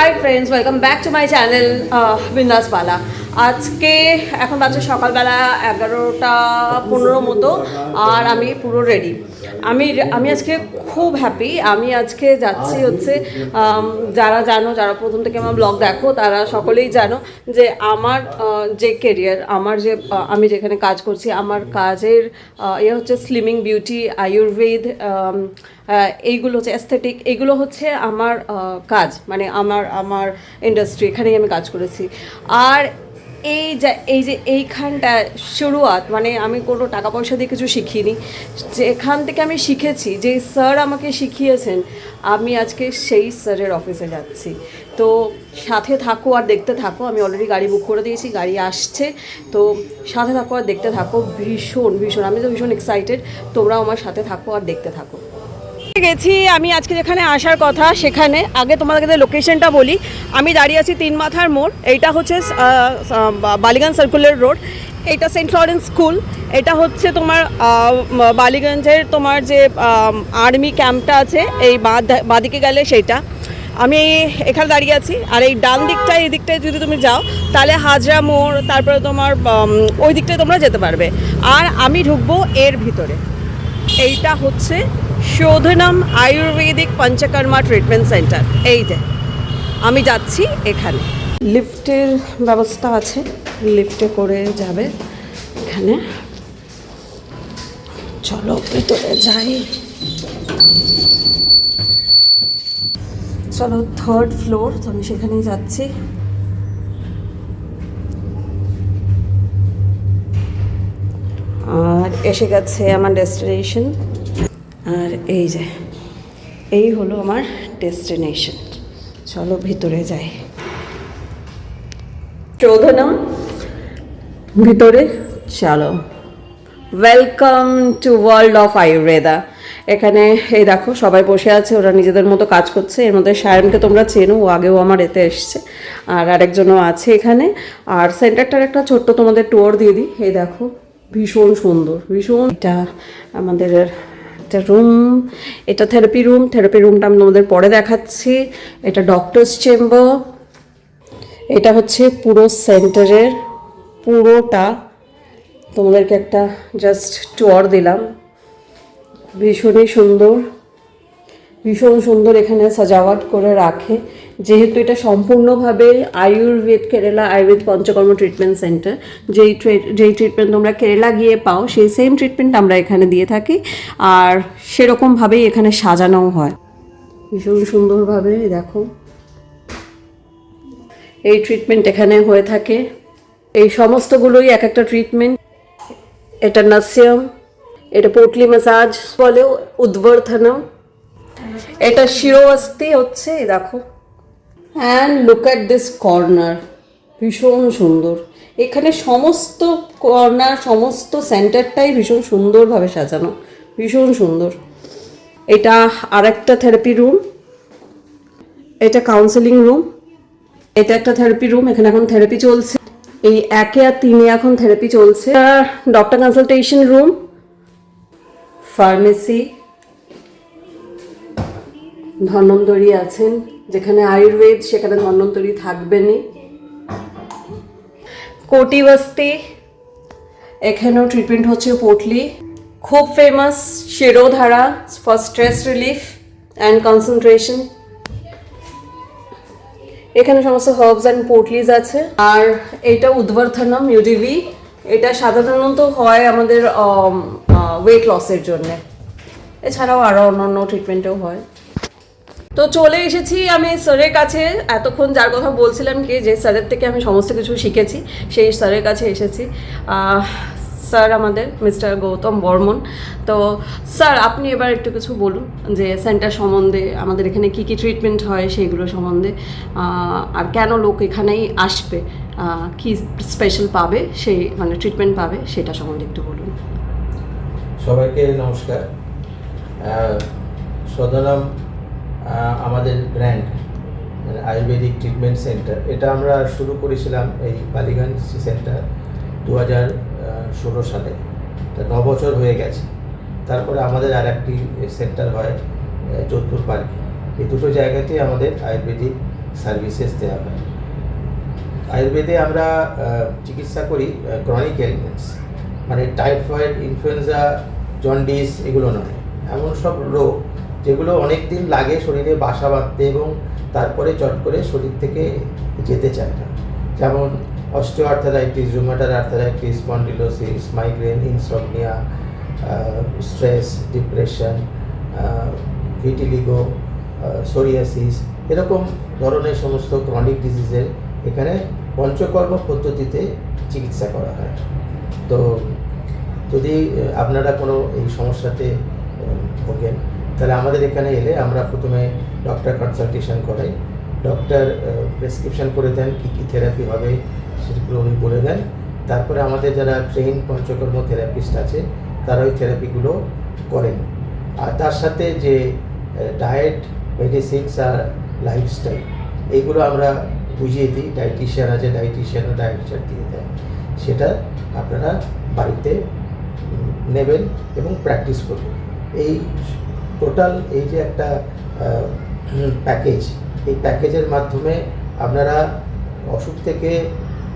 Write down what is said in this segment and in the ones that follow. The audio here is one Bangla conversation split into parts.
Hi friends, welcome back to my channel বিন্দাস পালা। আজকে এখন বাজে সকালবেলা 11:15 মতো, আর আমি পুরো রেডি। আমি আজকে খুব হ্যাপি। আমি আজকে যাচ্ছি হচ্ছে, যারা জানো, যারা প্রথম থেকে আমার ব্লগ দেখো তারা সকলেই জানো যে আমার যে কেরিয়ার, আমার যে আমি যেখানে কাজ করছি, আমার কাজের হচ্ছে স্লিমিং, বিউটি, আয়ুর্বেদ, এইগুলো হচ্ছে অ্যাস্থেটিক, এইগুলো হচ্ছে আমার কাজ, মানে আমার ইন্ডাস্ট্রি, এখানেই আমি কাজ করেছি। আর এই যে এইখানটা শুরুয়াত, মানে আমি কোনো টাকা পয়সা দিয়ে কিছু শিখিনি, যেখান থেকে আমি শিখেছি, যে স্যার আমাকে শিখিয়েছেন, আমি আজকে সেই স্যারের অফিসে যাচ্ছি। তো সাথে থাকো আর দেখতে থাকো। আমি অলরেডি গাড়ি বুক করে দিয়েছি, গাড়ি আসছে, তো সাথে থাকো আর দেখতে থাকো। ভীষণ ভীষণ আমি তো ভীষণ এক্সাইটেড, তোমরাও আমার সাথে থাকো আর দেখতে থাকো। গেছি আমি আজকে যেখানে আসার কথা সেখানে। আগে তোমাদেরকে লোকেশনটা বলি। আমি দাঁড়িয়ে আছি তিন মাথার মোড়। এইটা হচ্ছে বালিগঞ্জ সার্কুলার রোড, এইটা সেন্ট লরেন্স স্কুল। এটা হচ্ছে তোমার বালিগঞ্জের তোমার যে আর্মি ক্যাম্পটা আছে, এই বাঁদিকে গেলে সেইটা। আমি এখানে দাঁড়িয়ে আছি। আর এই ডান দিকটায়, এই দিকটায় যদি তুমি যাও তাহলে হাজরা মোড়, তারপরে তোমার ওই দিকটায় তোমরা যেতে পারবে। আর আমি ঢুকবো এর ভিতরে। এইটা হচ্ছে শোধনম আয়ুর্বেদিক পঞ্চকর্মা ট্রিটমেন্ট সেন্টার। এই যে আমি যাচ্ছি এখানে। লিফটের ব্যবস্থা আছে, লিফটে করে যাবে এখানে। চলো ভেতরে যাই। চলো, থার্ড ফ্লোর, তো আমি সেখানেই যাচ্ছি। আর এসে গেছে আমার ডেস্টিনেশন। আর এই হলো আমার ডেস্টিনেশন। চলো ভিতরে যাই। শোধনম ভিতরে চলো। Welcome to world of Ayurveda. এখানে এই দেখো সবাই বসে আছে, ওরা নিজেদের মতো কাজ করছে। এর মধ্যে সায়নকে তোমরা চেনো, ও আগেও আমার এতে এসছে। আর আরেকজনও আছে এখানে। আর সেন্টারটার একটা ছোট্ট তোমাদের ট্যুর দিয়ে দিই। এই দেখো, ভীষণ সুন্দর, ভীষণ। এটা আমাদের একটা রুম, এটা থেরাপি রুম। থেরাপি রুমটা আমি তোমাদের পরে দেখাচ্ছি। এটা ডক্টরস চেম্বার। এটা হচ্ছে পুরো সেন্টারের পুরোটা তোমাদেরকে একটা জাস্ট ট্যুর দিলাম। ভীষণই সুন্দর, ভীষণ সুন্দর এখানে সাজাওয়াট করে রাখে। যেহেতু এটা সম্পূর্ণভাবে আয়ুর্বেদ, কেরালা আয়ুর্বেদ পঞ্চকর্ম ট্রিটমেন্ট সেন্টার। যেই ট্রিটমেন্ট তোমরা কেরালা গিয়ে পাও, সেই সেম ট্রিটমেন্ট আমরা এখানে দিয়ে থাকি। আর সেরকমভাবেই এখানে সাজানোও হয় ভীষণ সুন্দরভাবে। দেখো, এই ট্রিটমেন্ট এখানে হয়ে থাকে। এই সমস্তগুলোই এক একটা ট্রিটমেন্ট। এটা নাসিয়াম, এটা পোটলি ম্যাসাজ বলে, উদ্বর্ধনম। এটা শিরোঅস্থি হচ্ছে, দেখো। And look at this corner, ভীষণ সুন্দর। এখানে সমস্ত কর্নার, সমস্ত সেন্টারটাই ভীষণ সুন্দরভাবে সাজানো, ভীষণ সুন্দর। এটা আরেকটা থেরাপি রুম, এটা কাউন্সেলিং রুম। এটা একটা থেরাপি রুম, এখানে এখন থেরাপি চলছে। এই 1 আর 3 এখন থেরাপি চলছে। Doctor consultation room, pharmacy, Dhanvantari আছেন। যেখানে আয়ুর্বেদ সেখানে ধন্বন্তরী থাকবেনই। কোটিবস্তি, এখানেও ট্রিটমেন্ট হচ্ছে পোটলি। খুব famous shirodhara for stress relief and concentration. এখানে সমস্ত হার্বস অ্যান্ড পোটলিজ আছে। আর এটা উদ্বর্ধনম, ইউডিভি। এটা সাধারণত হয় আমাদের ওয়েট লসের জন্যে। এছাড়াও আরও অন্যান্য ট্রিটমেন্টেও হয়। তো চলে এসেছি আমি স্যারের কাছে। এতক্ষণ যার কথা বলছিলাম কি, যে স্যারের থেকে আমি সমস্ত কিছু শিখেছি, সেই স্যারের কাছে এসেছি। স্যার আমাদের মিস্টার গৌতম বর্মন। তো স্যার, আপনি এবার একটু কিছু বলুন যে সেন্টার সম্বন্ধে, আমাদের এখানে কী কী ট্রিটমেন্ট হয় সেইগুলো সম্বন্ধে, আর কেন লোক এখানেই আসবে, কী স্পেশাল পাবে, সেই মানে ট্রিটমেন্ট পাবে, সেটা সম্বন্ধে একটু বলুন। সবাইকে নমস্কার। শোধনম আমাদের ব্র্যান্ড, আয়ুর্বেদিক ট্রিটমেন্ট সেন্টার। এটা আমরা শুরু করেছিলাম এই বালিগঞ্জ সেন্টার 2016 সালে। তা 9 বছর হয়ে গেছে। তারপরে আমাদের আর একটি সেন্টার হয় যোধপুর পার্কে। এই দুটো জায়গাতেই আমাদের আয়ুর্বেদিক সার্ভিসেস দেওয়া হয়। আয়ুর্বেদে আমরা চিকিৎসা করি ক্রনিক এলিমেন্টস, মানে টাইফয়েড, ইনফ্লুয়েঞ্জা, জন্ডিস এগুলো নয়, এমন সব রোগ যেগুলো অনেক দিন লাগে শরীরে বাসা বাঁধতে এবং তারপরে চট করে শরীর থেকে যেতে চায় না, যেমন osteoarthritis, rheumatoid arthritis, spondylosis, migraine, insomnia, stress, depression, vitiligo, psoriasis, এরকম ধরনের সমস্ত ক্রনিক ডিজিজের এখানে পঞ্চকর্ম পদ্ধতিতে চিকিৎসা করা হয়। তো যদি আপনারা কোনো এই সমস্যাতে ভোগেন তাহলে আমাদের এখানে এলে আমরা প্রথমে ডক্টর কনসালটেশন করাই, ডক্টর প্রেসক্রিপশন করে দেন কী কী থেরাপি হবে সেগুলো উনি বলে দেন, তারপরে আমাদের যারা ট্রেন পঞ্চকর্ম থেরাপিস্ট আছে তারা ওই থেরাপিগুলো করেন। আর তার সাথে যে ডায়েট, মেডিসিনস আর লাইফস্টাইল এইগুলো আমরা বুঝিয়ে দিই, ডায়েটিশিয়ান আছে, ডায়েটিশিয়ানও ডায়েট চার্ট দিয়ে দেয়, সেটা আপনারা বাড়িতে নেবেন এবং প্র্যাকটিস করবেন। এই টোটাল এই যে একটা প্যাকেজ, এই প্যাকেজের মাধ্যমে আপনারা অসুখ থেকে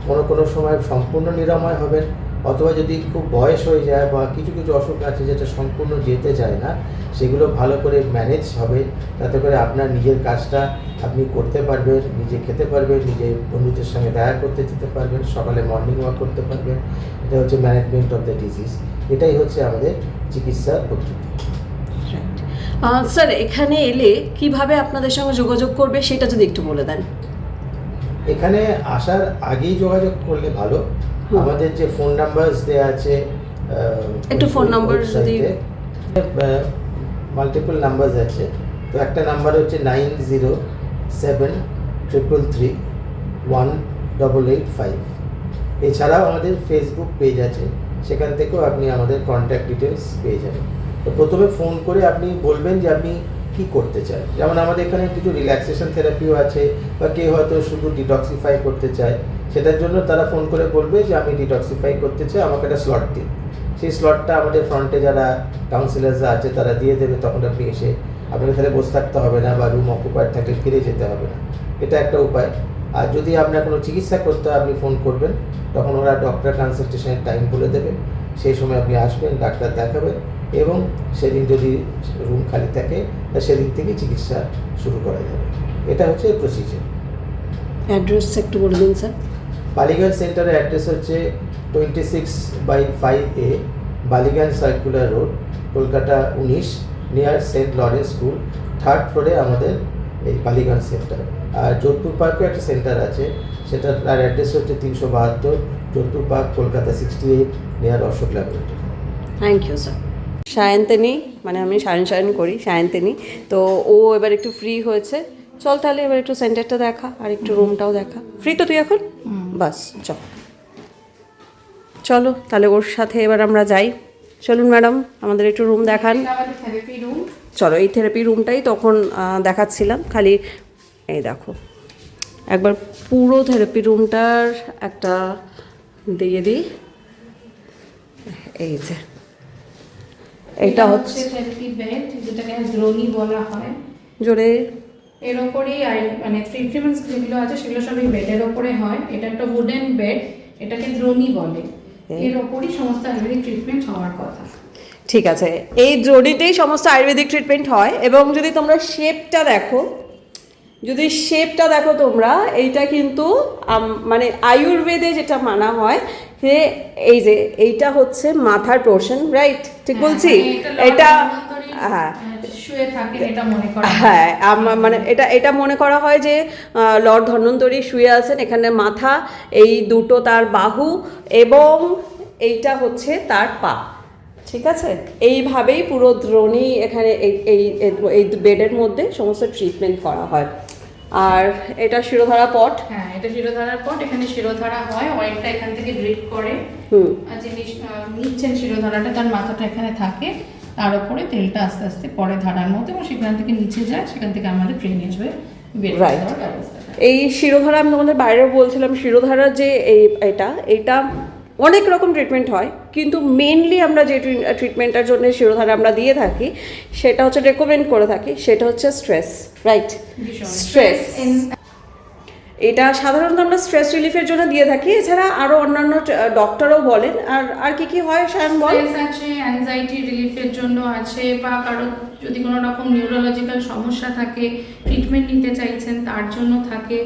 কোনো সময় সম্পূর্ণ নিরাময় হবেন, অথবা যদি খুব বয়স হয়ে যায় বা কিছু কিছু অসুখ আছে যেটা সম্পূর্ণ যেতে চায় না, সেগুলো ভালো করে ম্যানেজ হবে, তাতে করে আপনার নিজের কাজটা আপনি করতে পারবেন, নিজে খেতে পারবেন, নিজে বন্ধুদের সঙ্গে দেখা করতে যেতে পারবেন, সকালে মর্নিং ওয়াক করতে পারবেন। এটা হচ্ছে ম্যানেজমেন্ট অফ দ্য ডিজিজ, এটাই হচ্ছে আমাদের চিকিৎসার পদ্ধতি। স্যার, এখানে এলে কিভাবে আপনাদের সঙ্গে যোগাযোগ করবে সেটা যদি একটু বলে দেন। এখানে আসার আগেই যোগাযোগ করলে ভালো। আমাদের যে ফোন নাম্বার দেওয়া আছে, একটু ফোন নাম্বার যদি, মাল্টিপল নাম্বার আছে, তো একটা নাম্বার হচ্ছে 9073331885। এছাড়াও আমাদের ফেসবুক পেজ আছে, সেখান থেকেও আপনি আমাদের কন্ট্যাক্ট ডিটেলস পেয়ে যাবেন। তো প্রথমে ফোন করে আপনি বলবেন যে আপনি কী করতে চান, যেমন আমাদের এখানে কিছু রিল্যাক্সেশন থেরাপিও আছে, বা কেউ হয়তো শুধু ডিটক্সিফাই করতে চায়, সেটার জন্য তারা ফোন করে বলবে যে আমি ডিটক্সিফাই করতে চাই, আমাকে একটা স্লট দিন। সেই স্লটটা আমাদের ফ্রন্টে যারা কাউন্সিলার্সরা আছে তারা দিয়ে দেবে, তখন আপনি এসে আপনাকে তাহলে বসে থাকতে হবে না বা রুম অকুপায়েড থাকলে ফিরে যেতে হবে না, এটা একটা উপায়। আর যদি আপনার কোনো চিকিৎসা করতে হয় আপনি ফোন করবেন, তখন ওরা ডক্টর কনসালটেশনের টাইম বলে দেবে, সেই সময় আপনি আসবেন, ডাক্তার দেখাবেন, এবং সেদিন যদি রুম খালি থাকে সেদিন থেকে চিকিৎসা শুরু করা যাবে। এটা হচ্ছে প্রসিজার। অ্যাড্রেস একটু বলে দিন স্যার। বালিগঞ্জ সেন্টারের অ্যাড্রেস হচ্ছে 26/5A Ballygunge circular road, Kolkata 19, near Saint Lawrence school, 3rd ফ্লোরে আমাদের এই বালিগঞ্জ সেন্টার। আর যোধপুর পার্কেও একটা সেন্টার আছে, সেটার তার অ্যাড্রেস হচ্ছে 372 Jodhpur park, Kolkata 68, near Ashok laboratory. Thank you sir. Sayantini, মানে আমি সায়ন করি, সায়ন্তিনী, তো ও এবার একটু ফ্রি হয়েছে, চল তাহলে এবার একটু সেন্টারটা দেখা আর একটু রুমটাও দেখা। ফ্রি তো তুই এখন? বাস চলো তাহলে ওর সাথে এবার আমরা যাই। চলুন ম্যাডাম, আমাদের একটু রুম দেখান। চলো, এই থেরাপি রুমটাই তখন দেখাচ্ছিলাম, খালি এই দেখো একবার পুরো থেরাপি রুমটার একটা দিয়ে দিই। এই যে এটা হচ্ছে থেরাপি বেড, যেটাকে দ্রোণী বলা হয়। জোরে এর ওপরেই মানে ট্রিটমেন্টস যেগুলো আছে সেগুলো সবই বেডের ওপরে হয়। এটা একটা উডেন বেড, এটাকে দ্রোণী বলে। এর ওপরই সমস্ত আয়ুর্বেদিক ট্রিটমেন্ট হওয়ার কথা। ঠিক আছে, এই দ্রোণীতেই সমস্ত আয়ুর্বেদিক ট্রিটমেন্ট হয়। এবং যদি তোমরা শেপটা দেখো তোমরা, এইটা কিন্তু মানে আয়ুর্বেদে যেটা মানা হয় যে এই যে এইটা হচ্ছে মাথার পোর্শন, রাইট? ঠিক বলছি? এটা হ্যাঁ শুয়ে থাকে এটা মনে করা হয়। হ্যাঁ, মানে এটা মনে করা হয় যে লর্ড ধন্বন্তরী শুয়ে আছেন, এখানে মাথা, এই দুটো তার বাহু এবং এইটা হচ্ছে তার পা। ঠিক আছে, এইভাবেই পুরো দ্রোণী এখানে এই বেডের মধ্যে সমস্ত ট্রিটমেন্ট করা হয়। আর এটা শিরোধারা পট। হ্যাঁ, এটা শিরোধারার পট। এখানে শিরোধারা হয়, অয়েলটা এখান থেকে ড্রিপ করে, আর যিনি নিচ্ছেন শিরোধারাটা তার মাথাটা এখানে থাকে, তার উপরে তেলটা আস্তে আস্তে পরে ধারার মধ্যে এবং সেখান থেকে নিচে যায়, সেখান থেকে আমাদের ড্রেনেজ হয়ে বের হয়ে যাওয়ার ব্যবস্থা। এই শিরোধারা আমি তোমাদের বাইরেও বলছিলাম, শিরোধারার যে এটা অনেক রকম ট্রিটমেন্ট হয়, কিন্তু মেনলি আমরা যে ট্রিটমেন্টটার জন্য শিরোধারা আমরা দিয়ে থাকি, সেটা হচ্ছে রেকমেন্ড করে থাকি, সেটা হচ্ছে স্ট্রেস, রাইট? স্ট্রেস। এটা সাধারণত আমরা স্ট্রেস রিলিফের জন্য দিয়ে থাকি, এছাড়া আরও অন্যান্য ডক্টরও বলেন। আর কি কি হয় সায়ন বল? স্ট্রেস আছে, অ্যাংজাইটি রিলিফের জন্য আছে, বা কারো যদি কোনো রকম নিউরোলজিক্যাল সমস্যা থাকে, ট্রিটমেন্ট নিতে চাইছেন তার জন্য থাকে।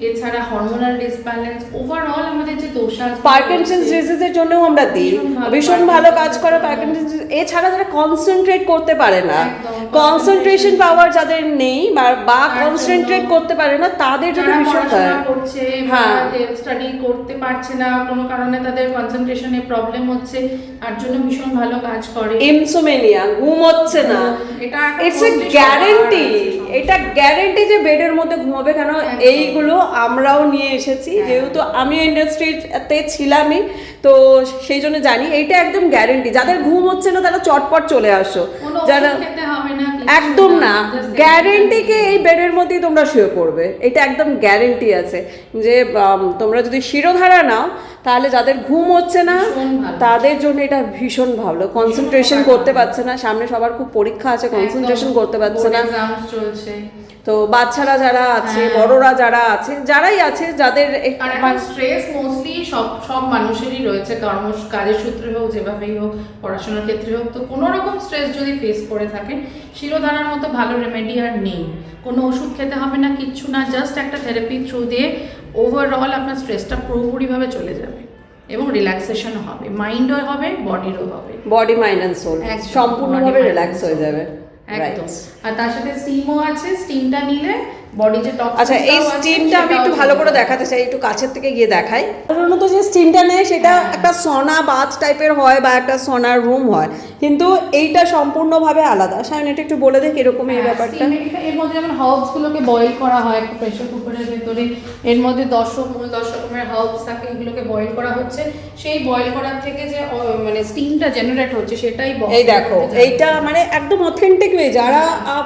এছাড়া হরমোনাল ডিসব্যালেন্স, ওভারঅল আমাদের যে দোষা, পার্কিনসন্স ডিজিজের জন্যও আমরা দিই, ভীষণ ভালো কাজ করে পার্কিনসন্স। এছাড়া যারা কনসেন্ট্রেট করতে পারে না, কনসেন্ট্রেশন পাওয়ার যাদের নেই বা কনসেন্ট্রেট করতে পারে না, তাদের জন্য ভীষণ করছে, হ্যাঁ, স্টাডি করতে পারছে না, কোনো কারণে তাদের কনসেন্ট্রেশনে প্রবলেম হচ্ছে, তার জন্য ভীষণ ভালো কাজ করে। ইনসোমেনিয়া, ঘুম হচ্ছে না, এটা ইটস এ গ্যারেন্টি, এটা গ্যারেন্টি যে বেডের মধ্যে ঘুমাবে। কেন এইগুলো আমরাও নিয়ে এসেছি, যেহেতু আমিও ইন্ডাস্ট্রিতে ছিলামই, তো সেই জন্য জানি এইটা একদম গ্যারেন্টি। যাদের ঘুম হচ্ছে না তারা চটপট চলে আসো, যারা একদম না, গ্যারেন্টিকে এই বেডের মধ্যেই তোমরা শুয়ে পড়বে, এটা একদম গ্যারেন্টি আছে। যে তোমরা যদি শিরোধারা নাও তাহলে যাদের ঘুম হচ্ছে না তাদের জন্য এটা ভীষণ ভালো। কনসেন্ট্রেশন করতে পারছে না, সামনে সবার খুব পরীক্ষা আছে, কনসেন্ট্রেশন করতে পারছে না, চলছে, তো বাচ্চারা যারা আছে, বড়রা যারা আছে, যারাই আছে, যাদের স্ট্রেস মোস্টলি সব মানুষেরই রয়েছে, কাজের সূত্রে হোক, যেভাবেই হোক, পড়াশোনার ক্ষেত্রে হোক, তো কোনো রকম স্ট্রেস যদি ফেস করে থাকেন, শিরোধারার মতো ভালো রেমেডি আর নেই। কোনো ওষুধ খেতে হবে না, কিচ্ছু না, জাস্ট একটা থেরাপি থ্রু দিয়ে ওভারঅল আপনার স্ট্রেসটা পুরোপুরিভাবে চলে যাবে এবং রিল্যাক্সেশনও হবে, মাইন্ডও হবে, বডিরও হবে, বডি মাইন্ড অ্যান্ড সোল সম্পূর্ণভাবে রিল্যাক্স হয়ে যাবে। একদম। আর তার সাথে স্টিমও আছে, স্টিমটা নিলে বডি যে টক্সিন। আচ্ছা, এই স্টিমটা আমি একটু ভালো করে দেখাতে চাই, একটু কাছের থেকে গিয়ে দেখাই। সাধারণত যে স্টিমটা নেয় সেটা একটা সনা বাথ টাইপের হয় বা একটা সনার রুম হয়, কিন্তু এইটা সম্পূর্ণভাবে আলাদা। সায়ন এটা একটু বলে দে কিরকম এই ব্যাপারটা। এর মধ্যে যেমন হার্বস গুলোকে বয়েল করা হয় একটা প্রেসার কুকারের ভেতরে, এর মধ্যে 10 রকমের হার্বস থাকে, এগুলোকে বয়েল করা হচ্ছে। সেই বয়েল করার থেকে যে মানে স্টিমটা জেনারেট হচ্ছে সেটাই এই দেখো, এইটা মানে একদম অথেন্টিক ওয়ে। যারা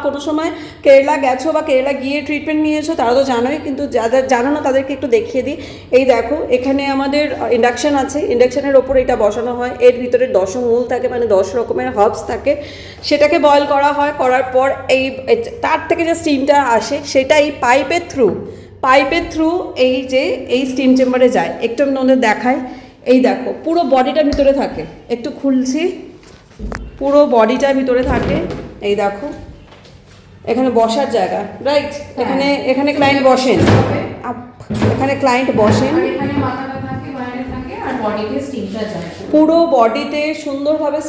কোনো সময় কেরালা গেছো বা কেরালা গিয়ে ট্রিটমেন্ট নিয়েছো তারা তো জানোই, কিন্তু যাদের জানো না তাদেরকে একটু দেখিয়ে দিই। এই দেখো, এখানে আমাদের ইন্ডাকশন আছে, ইন্ডাকশনের ওপর এটা বসানো হয়, এর ভিতরে 10 মূল থাকে, মানে 10 রকমের হার্বস থাকে, সেটাকে বয়েল করা হয়। করার পর এই তার থেকে যে স্টিমটা আসে সেটা এই পাইপের থ্রু এই স্টিম চেম্বারে যায়। একটু আমি তোমাদের দেখাই, এই দেখো পুরো বডিটা ভিতরে থাকে, একটু খুলছি, পুরো বডিটা ভিতরে থাকে। এই দেখো এখানে বসার জায়গা, রাইট, এখানে ক্লায়েন্ট বসেন, এখানে ক্লায়েন্ট বসেন, পুরো বডিতে সুন্দরভাবে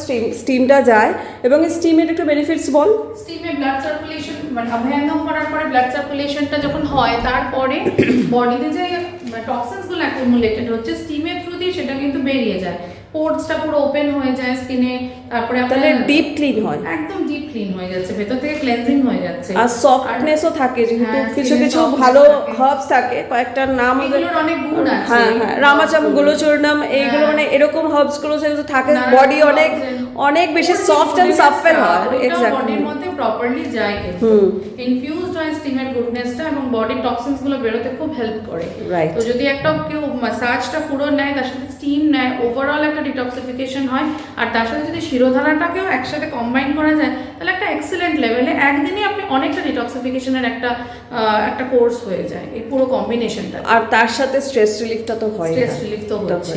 স্টিমটা যায়। এবং স্টিমের একটু বেনিফিটস বল। স্টিমে ব্লাড সার্কুলেশন, মানে অভ্যঙ্গম করার পরে ব্লাড সার্কুলেশনটা যখন হয়, তারপরে বডিতে যে টক্সিনসগুলো অ্যাকুমুলেটেড হচ্ছে স্টিমের থ্রু দিয়ে সেটা কিন্তু বেরিয়ে যায়, পোর্টসটা পুরো ওপেন হয়ে যায় স্কিনে, তারপরে আপনাদের ডিপ ক্লিন হয়, একদম ডিপ ক্লিন হয়ে যাচ্ছে, ভেতর থেকে ক্লেনজিং হয়ে যাচ্ছে, আর সফটনেসও থাকে, যেহেতু কিছু ভালো হার্বস থাকে, কয়েকটা নাম এগুলোর অনেক গুণ আছে। হ্যাঁ, রামাচাম, গুলোচূর্ণম, এইগুলো মানে এরকম হার্বস গুলো যেগুলো থাকে, বডি অনেক বেশি সফট এন্ড সাফেল হয়, এক্স্যাক্টলি বডির মধ্যে প্রপারলি যায়, কিন্তু ইনফিউজড হয় স্টিমের গুডনেসটা, এবং বডির টক্সিনস গুলো বেরোতে খুব হেল্প করে। তো যদি একটা কেউ ম্যাসাজটা পুরো নেয়, তার সাথে স্টিম নেয়, ওভারঅল একটা ডিটক্সিফিকেশন হয়। আর তার সাথে যদি শিরোধারাটাকেও একসাথে কম্বাইন করা যায়, তাহলে একটা এক্সিলেন্ট লেভেলে একদিনই আপনি অনেকটা ডিটক্সিফিকেশনের একটা কোর্স হয়ে যায় এই পুরো কম্বিনেশনটা। আর তার সাথে স্ট্রেস রিলিফটা তো হয়, স্ট্রেস রিলিফ তো হচ্ছে।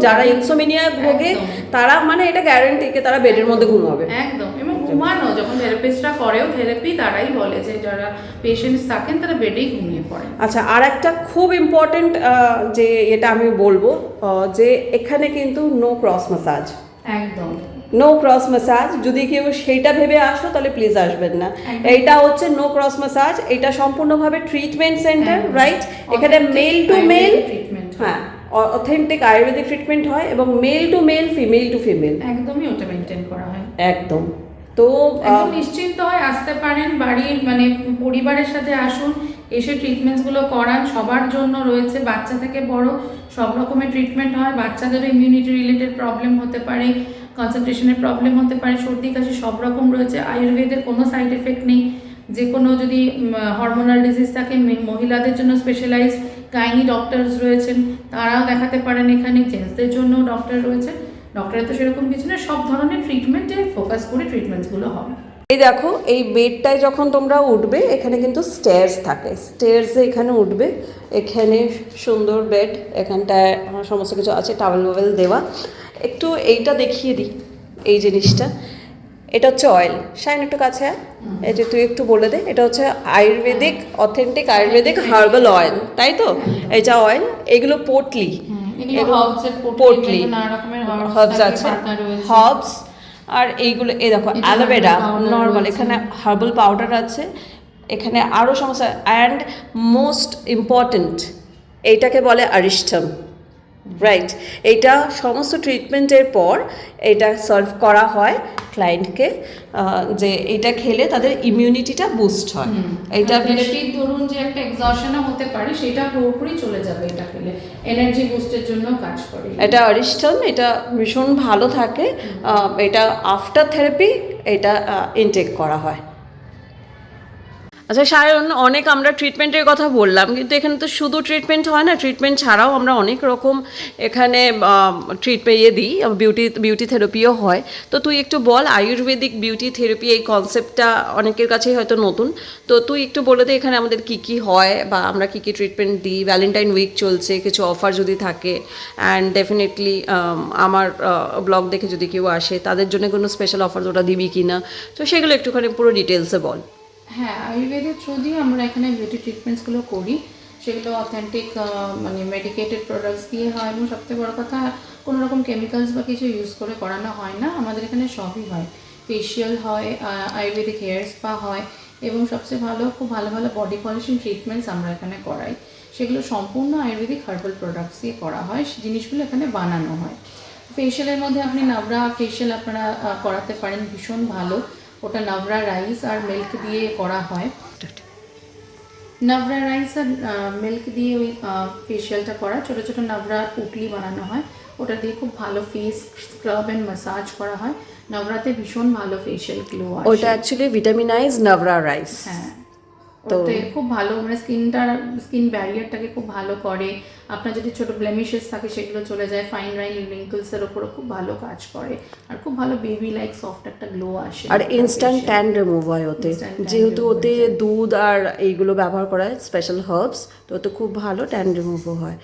যারা ইনসোমিনিয়া ভোগে তারা মানে এটা গ্যারান্টি কে তারা বেডের মধ্যে ঘুমাবে একদম। এবং ঘুমানো যখন থেরাপিস্টরা করেও থেরাপি, তারাই বলে যে যারা পেশেন্টস থাকেন তারা বেডেই ঘুমিয়ে পড়ে। আচ্ছা, আর একটা খুব ইম্পর্টেন্ট যে এটা আমি বলবো, যে এখানে কিন্তু নো ক্রস ম্যাসাজ, একদম নো ক্রস ম্যাসাজ। যদি কেউ সেইটা ভেবে আসো তাহলে প্লিজ আসবেন না। এইটা হচ্ছে নো ক্রস ম্যাসাজ, এটা সম্পূর্ণভাবে ট্রিটমেন্ট সেন্টার, রাইট। এখানে মেল টু মেল, হ্যাঁ, অথেন্টিক আয়ুর্বেদিক ট্রিটমেন্ট হয়, এবং male to male, female to female, একদমই ওটা মেনটেন করা হয় একদম। তো নিশ্চিন্ত হয় আসতে পারেন, বাড়ির মানে পরিবারের সাথে আসুন, এসে ট্রিটমেন্টসগুলো করান। সবার জন্য রয়েছে, বাচ্চা থেকে বড় সব রকমের ট্রিটমেন্ট হয়। বাচ্চাদের ইমিউনিটি রিলেটেড প্রবলেম হতে পারে, কনসেন্ট্রেশনের প্রবলেম হতে পারে, সর্দি কাশি সব রকম রয়েছে। আয়ুর্বেদের কোনো সাইড এফেক্ট নেই। যে কোনো যদি হরমোনাল ডিজিজ থাকে, মহিলাদের জন্য স্পেশালাইজড গাইনি ডক্টরস রয়েছেন, তারাও দেখাতে পারেন এখানে। জেন্টসদের জন্য ডক্টর রয়েছে, ডক্টরের তো সেরকম কিছু না, সব ধরনের ট্রিটমেন্টে ফোকাস করে ট্রিটমেন্টসগুলো হবে। এই দেখো, এই বেডটায় যখন তোমরা উঠবে এখানে কিন্তু স্টেয়ার্স থাকে, স্টেয়ার্সে এখানে উঠবে, এখানে সুন্দর বেড, এখানটায় সমস্ত কিছু আছে, টাওয়েল ওয়েল দেওয়া। একটু এইটা দেখিয়ে দিই, এই জিনিসটা, এটা হচ্ছে অয়েল। শাইন একটু কাছে আয়। এই যে তুই একটু বলে দে, এটা হচ্ছে Ayurvedic, authentic Ayurvedic herbal oil, তাই তো? এইটা অয়েল, এগুলো পোটলি, পোটলি হার্বস আছে, হার্বস। আর এইগুলো এই দেখো অ্যালোভেরা নর্মাল, এখানে হার্বাল পাউডার আছে, এখানে আরও সমস্যা। অ্যান্ড মোস্ট ইম্পর্ট্যান্ট, এইটাকে বলে অরিষ্টম, রাইট? এইটা সমস্ত ট্রিটমেন্টের পর এটা সার্ভ করা হয় ক্লায়েন্টকে, যে এটা খেলে তাদের ইমিউনিটিটা বুস্ট হয়। এইটা থেরাপির ধরুন যে একটা এক্সহশনও হতে পারে, সেটা পুরোপুরি চলে যাবে এটা খেলে, এনার্জি বুস্টের জন্য কাজ করে এটা অরিষ্টম, এটা ভীষণ ভালো থাকে। এটা আফটার থেরাপি এটা ইনটেক করা হয়। আচ্ছা সায়ন, অনেক আমরা ট্রিটমেন্টের কথা বললাম, কিন্তু এখানে তো শুধু ট্রিটমেন্ট হয় না, ট্রিটমেন্ট ছাড়াও আমরা অনেক রকম এখানে ট্রিটমেন্ট দিই, বিউটি থেরাপিও হয়। তো তুই একটু বল, আয়ুর্বেদিক বিউটি থেরাপি এই কনসেপ্টটা অনেকের কাছেই হয়তো নতুন, তো তুই একটু বলে দে এখানে আমাদের কি কি হয় বা আমরা কি কি ট্রিটমেন্ট দিই। ভ্যালেন্টাইন উইক চলছে, কিছু অফার যদি থাকে, অ্যান্ড ডেফিনেটলি আমার ব্লগ দেখে যদি কেউ আসে তাদের জন্য কোনো স্পেশাল অফার ওটা দিবি কি না, তো সেগুলো একটুখানি পুরো ডিটেলসে বল। হ্যাঁ, আয়ুর্বেদের থ্রু দিয়ে আমরা এখানে বিউটি ট্রিটমেন্টসগুলো করি, সেগুলো অথেন্টিক মানে মেডিকেটেড প্রোডাক্টস দিয়ে হয়, এবং সবথেকে বড় কথা কোনো রকম কেমিক্যালস বা কিছু ইউজ করে করানো হয় না। আমাদের এখানে সবই হয়, ফেশিয়াল হয়, আয়ুর্বেদিক হেয়ার স্পা হয়, এবং সবচেয়ে ভালো খুব ভালো ভালো বডি পলিশিং ট্রিটমেন্টস আমরা এখানে করাই। সেগুলো সম্পূর্ণ আয়ুর্বেদিক হার্বাল প্রোডাক্টস দিয়ে করা হয়, জিনিসগুলো এখানে বানানো হয়। ফেশিয়ালের মধ্যে আপনি নাভরা ফেশিয়াল আপনারা করাতে পারেন, ভীষণ ভালো, ওটা নাভরা রাইস আর মিল্ক দিয়ে করা হয়। নাভরা রাইস আর মিল্ক দিয়ে ওই ফেশিয়ালটা করা, ছোটো ছোটো নাভরা পুটলি বানানো হয়, ওটা দিয়ে খুব ভালো ফেস স্ক্রাব অ্যান্ড ম্যাসাজ করা হয়। নবরাতে ভীষণ ভালো ফেশিয়াল গ্লো আসে। ওটা অ্যাকচুয়ালি ভিটামিনাইজ নাভরা রাইস। হ্যাঁ, ওতে খুব ভালো, মানে স্কিন ব্যারিয়ারটাকে খুব ভালো করে। আপনার যদি ছোট ব্লেমিশেস থাকে সেগুলো চলে যায়, ফাইন লাইন রিঙ্কলসের ওপরও খুব ভালো কাজ করে, আর খুব ভালো বেবি লাইক সফট একটা গ্লো আসে। আর ইনস্ট্যান্ট ট্যান রিমুভ হয় ওতে, যেহেতু ওতে দুধ আর এইগুলো ব্যবহার করা হয়, স্পেশাল হার্বস, তো ওতে খুব ভালো ট্যান রিমুভও হয়।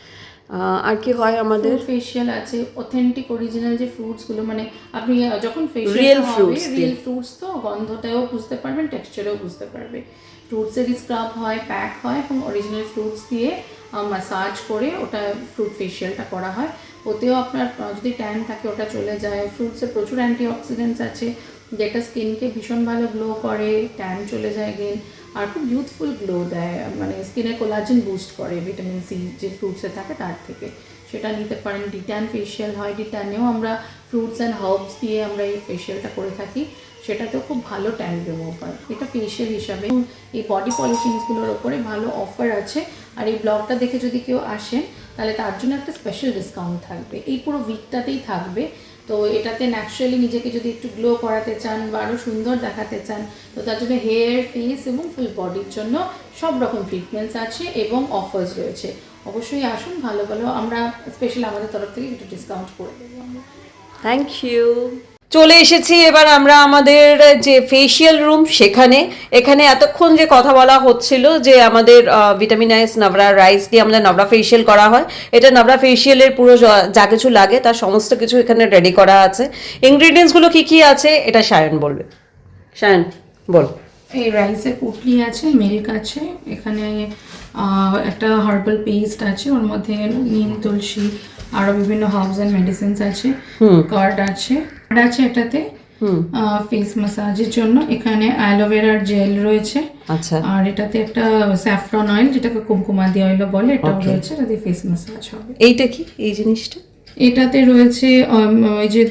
আর কি হয় আমাদের ফেশিয়াল আছে, অথেন্টিক অরিজিনাল যে ফ্রুটসগুলো, মানে আপনি যখন real facial fruits, real fruits, তো গন্ধটাও বুঝতে পারবেন, টেক্সচারও বুঝতে পারবে। ফ্রুটসেরই স্ক্রাব হয়, প্যাক হয়, এবং অরিজিনাল ফ্রুটস দিয়ে ম্যাসাজ করে ওটা ফ্রুট ফেশিয়ালটা করা হয়। ওতেও আপনার যদি ট্যান থাকে ওটা চলে যায়। ফ্রুটসে প্রচুর অ্যান্টিঅক্সিডেন্টস আছে, যেটা স্কিনকে ভীষণ ভালো গ্লো করে, ট্যান চলে যায় এগেন, আর খুব ইউথফুল গ্লো দেয়, মানে স্কিনে কোলাজেন বুস্ট করে ভিটামিন সি যে ফ্রুটসে থাকে তার থেকে, সেটা নিতে পারেন। ডিট্যান ফেশিয়াল হয়, ডিট্যানেও আমরা ফ্রুটস অ্যান্ড হার্বস দিয়ে আমরা এই ফেশিয়ালটা করে থাকি, সেটাতেও খুব ভালো ট্যান রিমুভ হয়। এটা ফেশিয়াল হিসাবে। এই বডি পলিশিংসগুলোর ওপরে ভালো অফার আছে, আর এই ব্লগটা দেখে যদি কেউ আসেন তাহলে তার জন্য একটা স্পেশাল ডিসকাউন্ট থাকবে, এই পুরো উইকটাতেই থাকবে। তো এটাতে ন্যাচারালি নিজেকে যদি একটু গ্লো করাতে চান বা আরও সুন্দর দেখাতে চান, তো তার জন্য হেয়ার, ফেস এবং ফুল বডির জন্য সব রকম ট্রিটমেন্টস আছে এবং অফার্স রয়েছে। অবশ্যই আসুন, ভালো ভালো আমরা স্পেশালি আমাদের তরফ থেকে একটু ডিসকাউন্ট করে দেবো আমরা। Thank you. চলে এসেছি এবার আমরা আমাদের যে ফেশিয়াল রুম সেখানে। এখানে এতক্ষণ যে কথা বলা হচ্ছিল যে আমাদের ভিটামিনাইজ নাভরা রাইস দিয়ে আমাদের নাভরা ফেশিয়াল করা হয়, এটা নাভরা ফেশিয়ালের পুরো যা কিছু লাগে তার সমস্ত কিছু এখানে রেডি করা আছে। ইনগ্রিডিয়েন্টসগুলো কি কি আছে এটা সায়ন বলবে। সায়ন বল। এই রাইসের পুটলি আছে, মিল্ক আছে, এখানে একটা হার্বাল পেস্ট আছে, ওর মধ্যে নিম, তুলসী, আরো বিভিন্ন হার্বস এন্ড মেডিসিনস আছে, কার্ড আছে এটাতে ফেস ম্যাসাজের জন্য। এখানে অ্যালোভেরার জেল রয়েছে, আচ্ছা, আর এটাতে একটা স্যাফরন অয়েল, যেটাকে কুমকুমাদি অয়েল বলে, এটাও রয়েছে, এটাতে ফেস ম্যাসাজ হবে। এইটা কি এই জিনিসটা? এটাতে রয়েছে ওই যে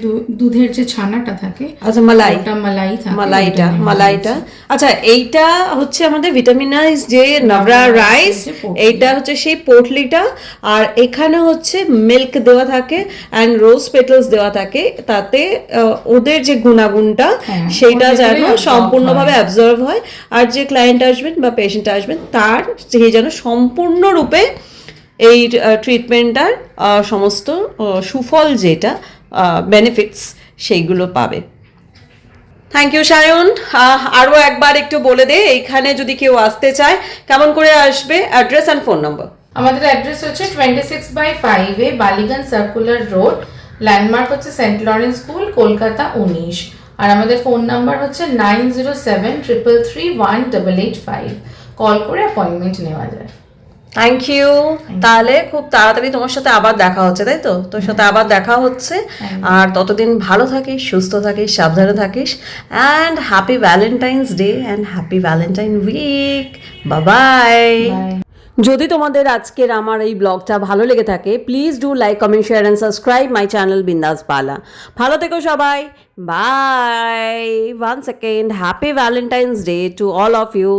দুধের যে ছানাটা থাকে, আচ্ছা মালাই, ওটা মালাই থাকে, মালাইটা। আচ্ছা এইটা হচ্ছে আমাদের ভিটামিনাইজ যে নাভরা রাইস, এইটা হচ্ছে সেই পোটলিটা, আর এখানে হচ্ছে মিল্ক দেওয়া থাকে অ্যান্ড রোজ পেটালস দেওয়া থাকে, তাতে ওদের যে গুণাগুণটা সেইটা যেন সম্পূর্ণভাবে অ্যাবজর্ভ হয়, আর যে ক্লায়েন্ট আসবেন বা পেশেন্ট আসবেন তার যেন সম্পূর্ণরূপে এই ট্রিটমেন্টটার সমস্ত সুফল যেটা বেনিফিটস সেইগুলো পাবে। Thank you Sayan. আরও একবার একটু বলে দে এইখানে যদি কেউ আসতে চায় কেমন করে আসবে, অ্যাড্রেস অ্যান্ড ফোন নাম্বার। আমাদের অ্যাড্রেস হচ্ছে 26/5 বালিগঞ্জ সার্কুলার রোড, ল্যান্ডমার্ক হচ্ছে সেন্ট লরেন্স স্কুল, কলকাতা 19। আর আমাদের ফোন নাম্বার হচ্ছে 9073331885। কল করে অ্যাপয়েন্টমেন্ট নেওয়া যায়। Thank you. তাহলে খুব তাড়াতাড়ি তোমার সাথে আবার দেখা হচ্ছে, তাই তো? তোর সাথে আবার দেখা হচ্ছে। আর ততদিন ভালো থাকিস, সুস্থ থাকিস, সাবধানে থাকিস, and happy Valentine's Day and happy Valentine week. Bye bye. যদি তোমাদের আজকের আমার এই ব্লগটা ভালো লেগে থাকে, please do like, comment, share and subscribe my channel Bindass Bala. ভালো থেকো সবাই, bye. One second, happy Valentine's Day to all of you.